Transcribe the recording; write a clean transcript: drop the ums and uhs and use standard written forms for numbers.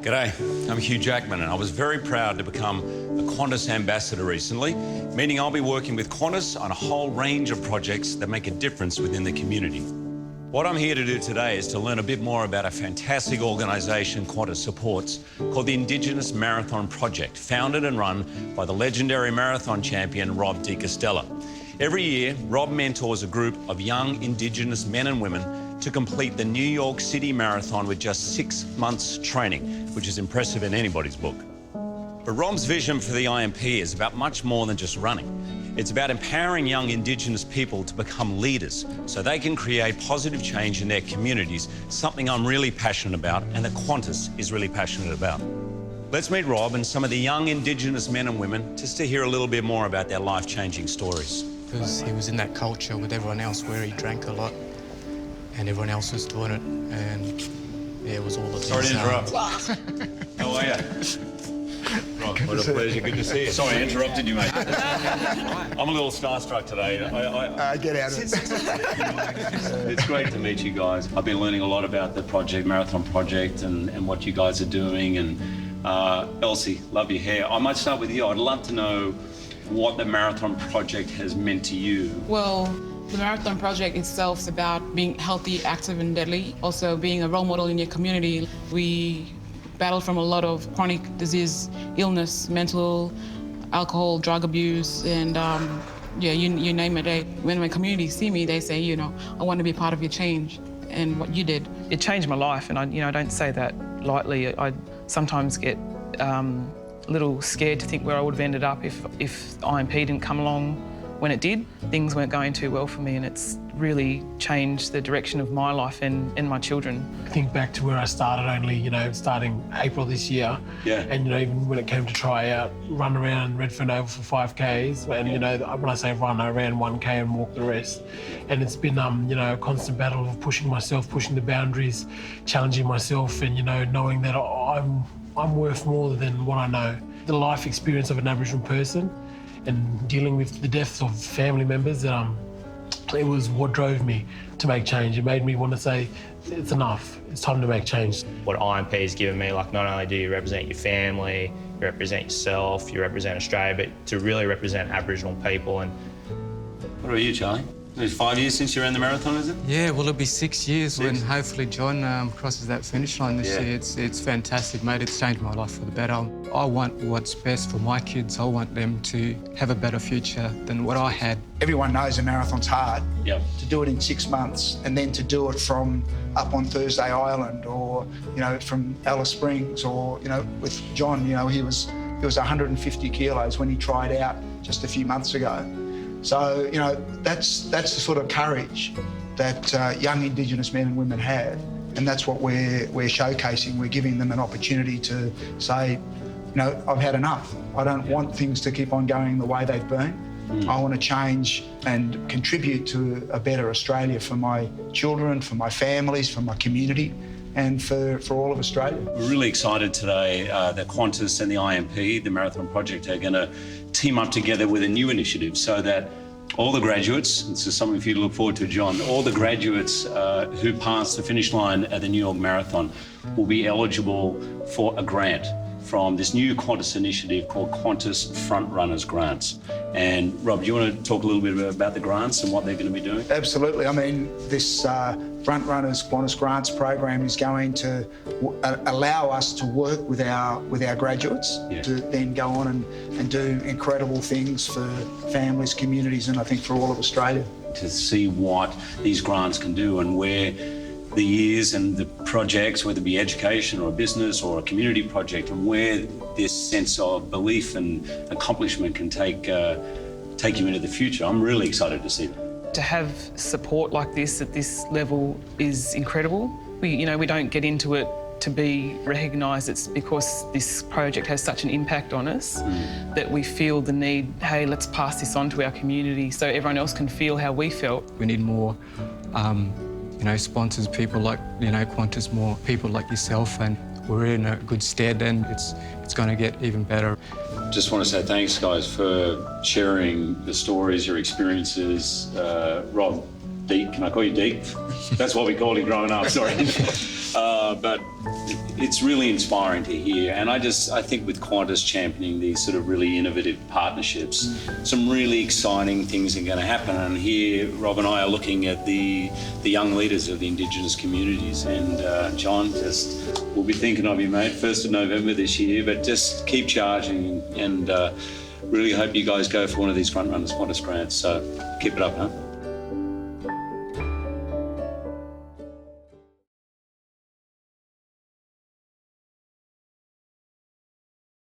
G'day, I'm Hugh Jackman and I was very proud to become a Qantas Ambassador recently, meaning I'll be working with Qantas on a whole range of projects that make a difference within the community. What I'm here to do today is to learn a bit more about a fantastic organisation Qantas supports called the Indigenous Marathon Project, founded and run by the legendary marathon champion Rob de Castella. Every year, Rob mentors a group of young Indigenous men and women to complete the New York City Marathon with just 6 months training, which is impressive in anybody's book. But Rob's vision for the IMP is about much more than just running. It's about empowering young Indigenous people to become leaders so they can create positive change in their communities, something I'm really passionate about and that Qantas is really passionate about. Let's meet Rob and some of the young Indigenous men and women just to hear a little bit more about their life-changing stories. Because he was in that culture with everyone else where he drank a lot and everyone else was doing it, and yeah, it was all the Sorry to interrupt. How are you? Rob, what a pleasure. Good to see you. Sorry, I interrupted you, mate. I'm a little starstruck today. Get out of it. It's great to meet you guys. I've been learning a lot about the project, Marathon Project, and what you guys are doing. And Elsie, love your hair. I might start with you. I'd love to know what the Marathon Project has meant to you. Well, the Marathon Project itself is about being healthy, active and deadly. Also being a role model in your community. We battle from a lot of chronic disease, illness, mental, alcohol, drug abuse, and yeah, you name it. When my community see me, they say, you know, I want to be part of your change and what you did. It changed my life, and I don't say that lightly. I sometimes get a little scared to think where I would have ended up if IMP didn't come along when it did. Things weren't going too well for me, and it's really changed the direction of my life and my children. I think back to where I started only, starting April this year. Yeah. And, even when it came to try out, run around Redfern Oval for 5Ks. And, when I say run, I ran 1K and walked the rest. And it's been, a constant battle of pushing myself, pushing the boundaries, challenging myself and, knowing that I'm worth more than what I know. The life experience of an Aboriginal person and dealing with the deaths of family members, it was what drove me to make change. It made me want to say, it's enough, it's time to make change. What IMP has given me, not only do you represent your family, you represent yourself, you represent Australia, but to really represent Aboriginal people. And What about you, Charlie? It's 5 years since you ran the marathon, is it? Yeah, well, it'll be 6 years when hopefully John crosses that finish line this year. It's fantastic, mate. It's changed my life for the better. I want what's best for my kids. I want them to have a better future than what I had. Everyone knows a marathon's hard. Yep. To do it in 6 months and then to do it from up on Thursday Island or, from Alice Springs or, with John, he was 150 kilos when he tried out just a few months ago. So, that's the sort of courage that young Indigenous men and women have, and that's what we're showcasing. We're giving them an opportunity to say, I've had enough. I don't want things to keep on going the way they've been. I want to change and contribute to a better Australia for my children, for my families, for my community, and for all of Australia. We're really excited today that Qantas and the IMP, the Marathon Project, are going to team up together with a new initiative so that all the graduates, this is something for you to look forward to, John, all the graduates who pass the finish line at the New York Marathon will be eligible for a grant from this new Qantas initiative called Qantas Frontrunners Grants. And Rob, do you want to talk a little bit about the grants and what they're going to be doing? Absolutely. This Frontrunners Qantas Grants program is going to allow us to work with our graduates to then go on and do incredible things for families, communities, and I think for all of Australia. To see what these grants can do and where the years and the projects, whether it be education or a business or a community project, and where this sense of belief and accomplishment can take you into the future. I'm really excited to see that. To have support like this at this level is incredible. We don't get into it to be recognised. It's because this project has such an impact on us that we feel the need, hey, let's pass this on to our community so everyone else can feel how we felt. We need more sponsors, people like, Qantas, more people like yourself, and we're in a good stead, and it's going to get even better. Just want to say thanks, guys, for sharing the stories, your experiences. Rob, Deke, can I call you Deke? That's what we called him growing up, sorry. but it's really inspiring to hear. And I think with Qantas championing these sort of really innovative partnerships, some really exciting things are going to happen. And here, Rob and I are looking at the young leaders of the Indigenous communities. And John, we'll be thinking of you, mate, 1st of November this year, but just keep charging and really hope you guys go for one of these Frontrunners Qantas Grants. So keep it up, huh?